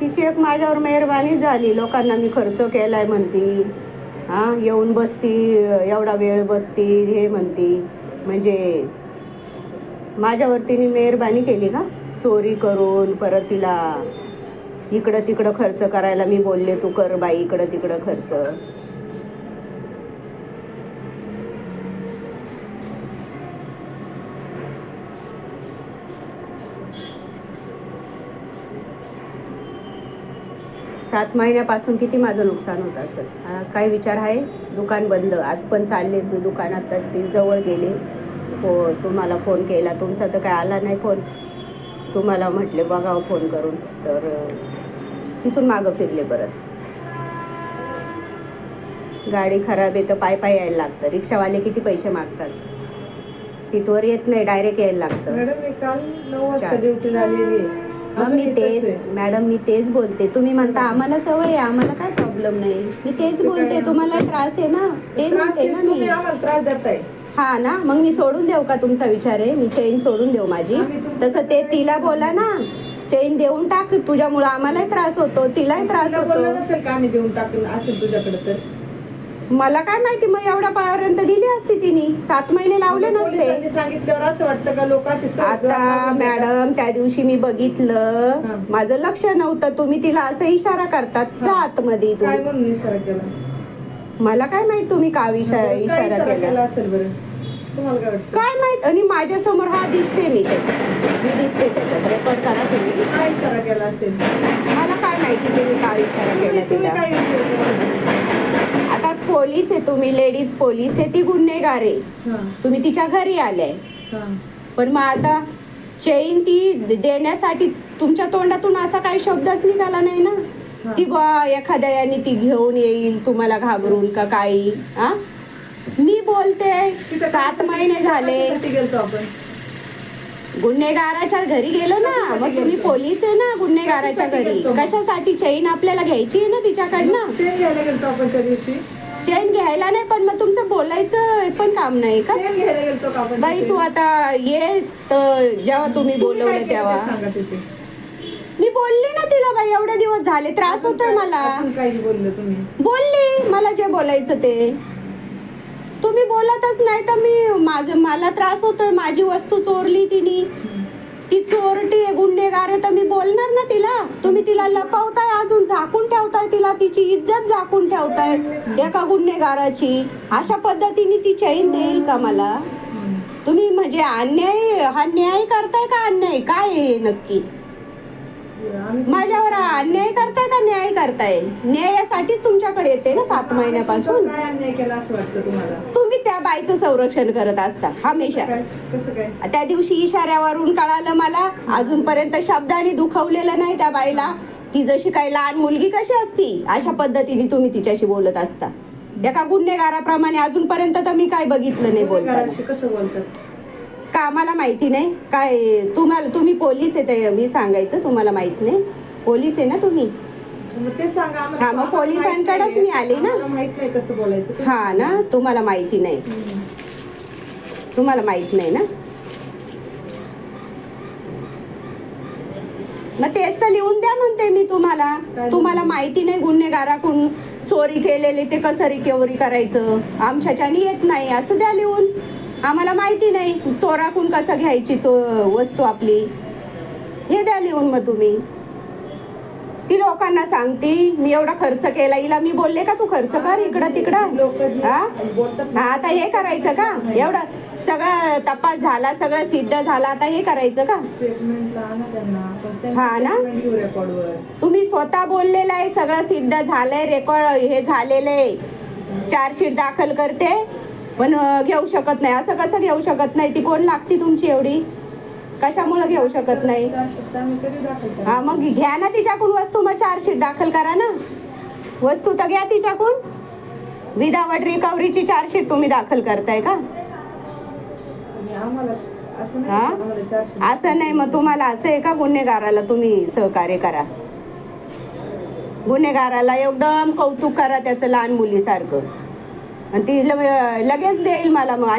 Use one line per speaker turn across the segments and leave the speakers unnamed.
तिची एक माझ्यावर मेहरबानी झाली, लोकांना मी खर्च केलाय म्हणती, हां येऊन बसती, एवढा वेळ बसती हे म्हणती, म्हणजे माझ्यावर तिने मेहरबानी केली का? चोरी करून परत तिला इकडं तिकडं खर्च करायला मी बोलले, तू कर बाई इकडं तिकडं खर्च. सात महिन्यापासून किती माझं नुकसान होत असेल. काय विचार आहे? दुकान बंद, आज पण चालले दुकानात, तर ती जवळ गेले. तुम्हाला फोन केला, तुमचा तर काय आला नाही फोन. तुम्हाला म्हटले बघावं फोन करून, तर तिथून मागं फिरले परत. गाडी खराब आहे तर पाय पाय यायला लागतं. रिक्षावाले किती पैसे मागतात, सीटवर येत नाही, डायरेक्ट यायला लागतं.
मॅडम मी काल 9 वाजता ड्युटीला आलेली आहे.
मॅडम मी तेच बोलते. तुम्ही म्हणता आम्हाला सवय आहे, आम्हाला काय प्रॉब्लेम नाही. मी तेच बोलते, तुम्हाला त्रास आहे ना, ते म्हणते ना मी.
आम्हाला त्रास देताय.
हा ना, मग मी सोडून देऊ का? तुमचा विचार आहे मी चेन सोडून देऊ माझी? तसं ते तिला बोला ना, चेन देऊन टाक, तुझ्यामुळं आम्हालाही त्रास होतो, तिलाही त्रास होतो.
नसेल का आम्ही देऊन टाकलं असेल तुझ्याकडे तर
मला काय माहिती, मग एवढ्या पायापर्यंत दिली असती तिने. 7 महिने लावले नसते.
सांगितल्यावर असं वाटतं का लोक असे.
आता मॅडम त्या दिवशी मी बघितलं, माझं लक्ष नव्हतं. तुम्ही तिला असं इशारा करतात, जा आतमध्ये.
काय म्हणून इशारा केला?
मला काय माहित तुम्ही का इशारा केला
असेल बरं, तुम्हाला काय वाटतं?
काय माहित. आणि माझ्या समोर हा दिसते, मी दिसते त्याच्यात, रेकॉर्ड करा तुम्ही.
काय इशारा केला असेल?
मला काय माहिती तुम्ही काय इशारा केला तिला. आता पोलीस आहे तुम्ही, लेडीज पोलीस आहे, ती गुन्हेगार आहे, तुम्ही तिच्या घरी आले. पण मग आता चेन ती देण्यासाठी तुमच्या तोंडातून असा काही शब्दच निघाला नाही ना, ती बा एखाद्या याने ती घेऊन येईल तुम्हाला घाबरून का काही. मी बोलते 7 महिने झाले. गुन्हेगाराच्या घरी गेलो ना, मग तुम्ही पोलीस आहे ना, गुन्हेगाराच्या घरी कशासाठी? चेन आपल्याला घ्यायची आहे ना तिच्याकडनं.
चेन घ्यायला गेलतो आपण त्या दिवशी.
चेन घ्यायला नाही, पण मग तुमचं बोलायचं पण काम नाही का?
चेन घ्यायला गेलतो का आपण?
बाई तू आता ये, तर जेव्हा तुम्ही बोलवलं तेव्हा मी बोलली ना तिला, बाई एवढे दिवस झाले त्रास होतोय मला.
काय बोलले तुम्ही?
बोलली मला जे बोलायचं ते. तुम्ही बोलतच नाही तर मला त्रास होतोय. माझी वस्तू चोरली तिने, ती चोरटी आहे, गुन्हेगार आहे, तर मी बोलणार ना तिला. तुम्ही तिला लपवताय, अजून झाकून ठेवताय तिला, तिची इज्जत झाकून ठेवताय एका गुन्हेगाराची. अशा पद्धतीने ती चैन देईल का मला? तुम्ही म्हणजे हा न्याय करताय का अन्याय? काय आहे नक्की? माझ्यावर अन्याय करताय का न्याय करताय? न्यायासाठीच तुमच्याकडे येते ना 7 महिन्यापासून.
काय अन्याय केला असं वाटतं तुम्हाला?
तुम्ही त्या बाईचं संरक्षण करत असता हमेशा.
कसं काय?
त्या दिवशी इशाऱ्यावरून कळालं मला, अजूनपर्यंत शब्दाने दुखवलेलं नाही त्या बाईला. ती जशी काही लहान मुलगी कशी असती, अशा पद्धतीने तुम्ही तिच्याशी बोलत असता. एका गुन्हेगाराप्रमाणे अजूनपर्यंत तर मी काय बघितलं नाही बोलताना.
कसं बोलतात
का आम्हाला माहिती नाही काय? तुम्ही पोलीस आहे, मी सांगायचं तुम्हाला माहित नाही. पोलीस आहे ना तुम्ही.
ते सांगा.
हा मग पोलिसांकडेच मी आले ना.
माहित नाही कसं बोलायचं.
हा ना, तुम्हाला माहिती नाही, तुम्हाला माहित नाही ना. मग तेच तर लिहून द्या म्हणते मी तुम्हाला. तुम्हाला माहिती नाही गुन्हेगाराकडून चोरी केलेली ते कसं रिकव्हरी करायचं, आमच्याच्यानी येत नाही, असं द्या लिहून. आम्हाला माहिती नाही चोराकून कसं घ्यायची वस्तू आपली, हे द्या लिहून. मग तुम्ही ती लोकांना सांगती मी एवढा खर्च केला, हिला मी बोलले का तू खर्च कर इकडं तिकडं? हा आता हे करायचं का? एवढं सगळं तपास झाला, सगळं सिद्ध झालं, आता हे करायचं का? हा ना, तुम्ही स्वतः बोललेलं आहे, सगळं सिद्ध झालंय, रेकॉर्ड हे झालेलं आहे. चार्जशीट दाखल करते पण घेऊ शकत नाही. असं कसं घेऊ शकत नाही? ती कोण लागती तुमची एवढी? कशामुळे घेऊ शकत नाही? हा मग घ्या ना तिच्याकडून वस्तू, मग चार्जशीट दाखल करा ना. वस्तू तर घ्या तिच्याकडून. विदाउट रिकव्हरीची चार्जशीट तुम्ही दाखल करताय का? हा असं नाही. मग तुम्हाला असं आहे का गुन्हेगाराला तुम्ही सहकार्य करा? गुन्हेगाराला एकदम कौतुक करा त्याचं लहान मुलीसारखं, आणि ती लगेच देईल मला. मग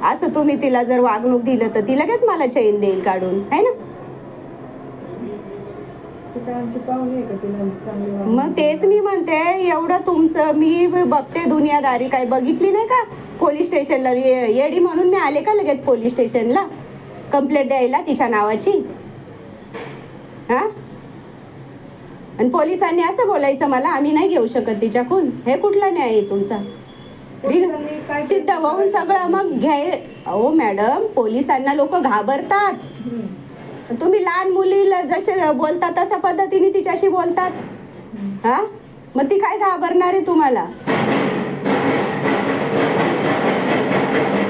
असं तुम्ही तिला जर वागणूक दिलं तर ती लगेच मला चैन देईल काढून, है ना?
ती काय आमची पाहुणी आहे का तिला चांगली वागणूक
मग तेच मी म्हणते, एवढं तुमचं मी बघते दुनियादारी काय बघितली नाही का पोलीस स्टेशनला? येडी म्हणून मी आले का लगेच पोलीस स्टेशनला कंप्लेंट द्यायला तिच्या नावाची? हा, आणि पोलिसांनी असं बोलायचं मला, आम्ही नाही घेऊ शकत तिच्याकडून? हे कुठला न्याय आहे तुमचा?
पोलिसांनी काय
सिद्ध होऊन सगळं मग घ्याय. अहो मॅडम, पोलिसांना लोक घाबरतात.
हम्म.
तुम्ही लहान मुलीला जसे बोलतात तशा पद्धतीने तिच्याशी बोलतात. हा, मग ती काय घाबरणार आहे तुम्हाला?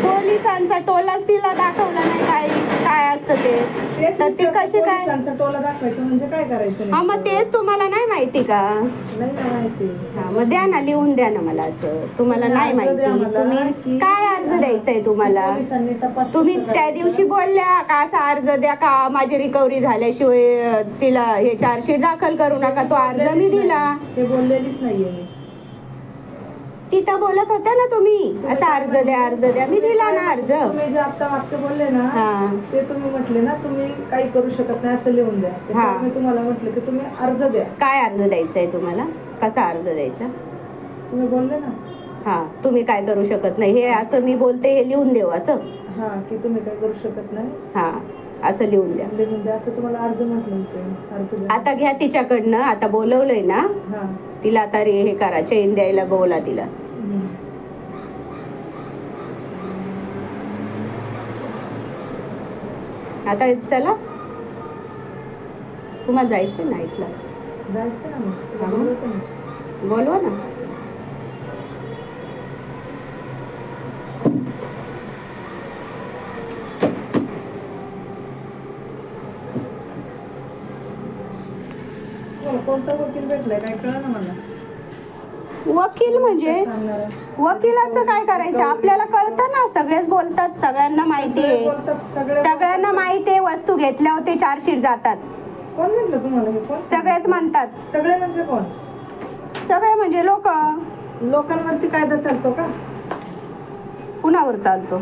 पोलिसांचा टोलाच तिला दाखवला नाही काय काय असतं ते,
तेच
तर ती
विचारते,
कशी काय?
पोलिसांचा टोला दाखवायचं म्हणजे काय करायचं?
हा, मग तेच तुम्हाला नाही माहिती का?
नाही ना माहिती.
हा, मग द्या ना, लिहून द्या ना मला. असं तुम्हाला नाही
अर्ज द्या
माहिती?
मला
तुम्ही
की-
काय अर्ज द्यायचा तुम्हाला?
पोलिसांनी तपास
तुम्ही
कसं
त्या
करायचं?
दिवशी बोलल्या का असा अर्ज द्या का माझी रिकव्हरी झाल्याशिवाय तिला हे चार्जशीट दाखल करू नका. तो अर्ज मी दिला.
ते बोललेलीच नाहीये मी.
तिथं बोलत होत्या ना तुम्ही, असा अर्ज द्या, मी दिला ना अर्ज.
तुम्ही जे आता वाक्य बोलले ना,
हा.
ते तुम्ही म्हटले ना तुम्ही काही करू शकत नाही असं लिहून द्या. त्याच्यावर मी तुम्हाला म्हटलं की तुम्ही अर्ज द्या.
काय अर्ज द्यायचा आहे तुम्हाला? कसा अर्ज द्यायचा?
तुम्ही बोलले ना.
हा, तुम्ही काय करू शकत नाही हे असं मी बोलते, हे लिहून देऊ असं?
हा, की तुम्ही काय करू शकत नाही
हा, असं लिहून द्या.
लिहून द्या असं तुम्हाला अर्ज म्हटलं होतं. अर्ज द्या.
आता घ्या तिच्याकडनं, आता बोलवलंय ना
हा.
तिला, आता हे करा, चेन द्यायला बोला तिला.
हम्म.
आता चला, तुम्हाला जायचं नाईटला,
जायचं ना मग. तिला
हा.
बोलवते ना.
बोलवा ना.
तुम्हाला कोणता वकील भेटलाय काय कळलं ना मला.
वकील म्हणजे
सांगणार आहे.
वकिलाचं काय करायचं? आपल्याला कळतं ना, सगळेच बोलतात, सगळ्यांना माहिती
सगळे
आहे.
बोलतात, सगळे
सगळ्यांना माहिती आहे, वस्तू घेतल्या होते चार्जशीट जातात,
कोण म्हटलं तुम्हाला हे? कोण
सगळेच म्हणतात.
सगळे म्हणजे कोण?
सगळे म्हणजे लोक.
लोकांवरती कायदा चालतो का?
कुणावर चालतो?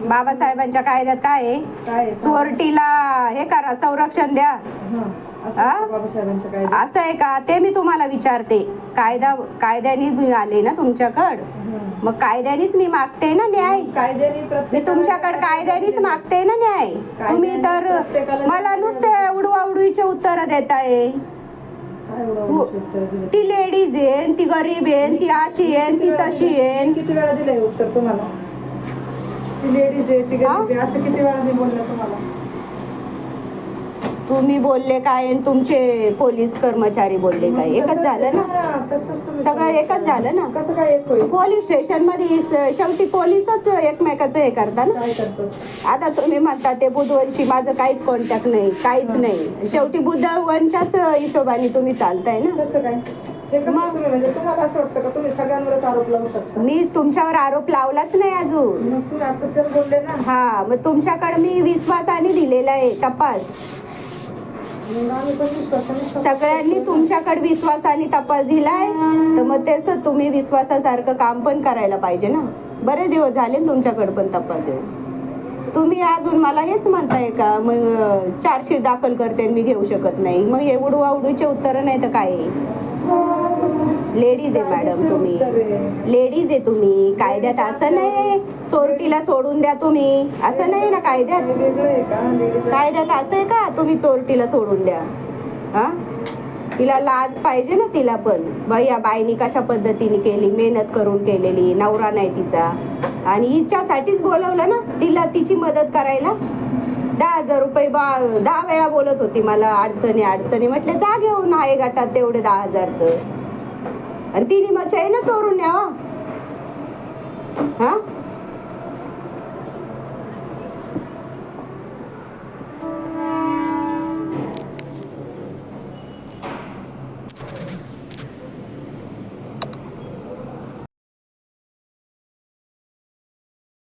बाबासाहेबांच्या कायद्यात काय आहे?
काय आहे?
चोरटीला हे करा, संरक्षण द्या,
हा, असं
हा?
आहे बाबासाहेबांच्या कायदा.
असं आहे का? ते मी तुम्हाला विचारते. कायद्याने मी आले ना तुमच्याकडं, मग कायद्यानेच मी मागते ना न्याय.
कायद्याने
मी
प्रत्येकाला
तुमच्याकडे कायद्यानेच मागते ना न्याय. तुम्ही तर
प्रत्येकाला
मला नुसते उडवाउडवीचे उत्तर देताय.
काय एवढं उत्तर दिलं?
ती लेडीज आहे, ती गरीब आहे, ती अशी आहे, ती तशी आहे.
किती वेळा दिलंय उत्तर तुम्हाला? ती लेडीज आहे, ती गरीब आहे, असं किती वेळा मी बोलले तुम्हाला?
तुम्ही बोलले काय आणि तुमचे पोलीस कर्मचारी बोलले काय? एकच झालं ना?
तसंच तुम्ही
सगळं एकच झालं ना?
कसं काय एक होईल?
पोलीस स्टेशन मध्ये शेवटी पोलीसच एकमेकाचं हे करता ना.
काय करतो?
आता तुम्ही म्हणता ते बुधवंशी माझं काहीच कॉन्टॅक्ट नाही, काहीच नाही. शेवटी बुधवंशाच हिशोबाने तुम्ही चालताय ना.
कसं काय? हे कसं तुम्ही म्हणजे तुम्हाला असं वाटतं का तुम्ही सगळ्यांवरच आरोप लावू शकता?
मी तुमच्यावर आरोप लावलाच नाही अजून.
मग तुम्ही आता तर बोलले ना.
हा, मग तुमच्याकडे मी विश्वासाने दिलेला आहे तपास.
मग आम्ही पण विश्वासाने
सगळ्यांनी तुमच्याकडे विश्वासाने तपास दिलाय, तर मग तेच तुम्ही विश्वासासारखं काम पण करायला पाहिजे ना. बरेच दिवस झाले ना तुमच्याकडे पण तपास देऊन. तुम्ही अजून मला हेच म्हणताय का मग चार्जशीट दाखल करते मी घेऊ शकत नाही? मग हे उडवाउडवीचे उत्तर नाही तर काय? लेडीज आहे मॅडम तुम्ही, लेडीज आहे तुम्ही. कायद्यात असं नाही चोरटीला सोडून द्या तुम्ही, असं नाही ना कायद्यात.
वेगळं आहे का? लेडीज
कायद्यात असं आहे का तुम्ही चोरटीला सोडून द्या? हा, तिला लाज पाहिजे ना. तिला पण बाई, या बाईनी कशा पद्धतीने केली, मेहनत करून केलेली, नवरा नाही तिचा, आणि हिच्यासाठीच बोलवलं ना तिला, तिची मदत करायला. 10,000 रुपये 10 वेळा बोलत होती मला, अडचणी. म्हटले जा घेऊन आहे गटात तेवढे 10,000 तर, आणि तिने मग चैन चोरून न्यावा. हा,